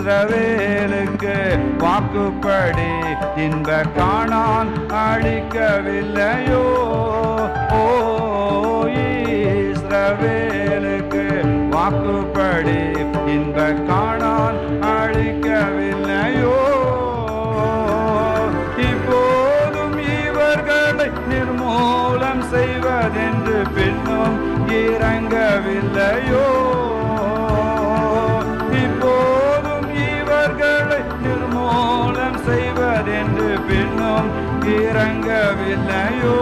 இஸ்ரவேலுக்கு வாக்குப்படி இன்ப கானான் அழிக்கவில்லையோ? ஓ, இஸ்ரவேலுக்கு வாக்குப்படி இன்ப கானான் அழிக்கவில்லையோ? இப்போதும் இவர்களை நிர்மூலம் செய்வதென்று பின்னும் இறங்கவில்லையோ? இப்போதும் இவர்களை நிர்மூலம் செய்வதென்று பின்னும் இறங்கவில்லையோ?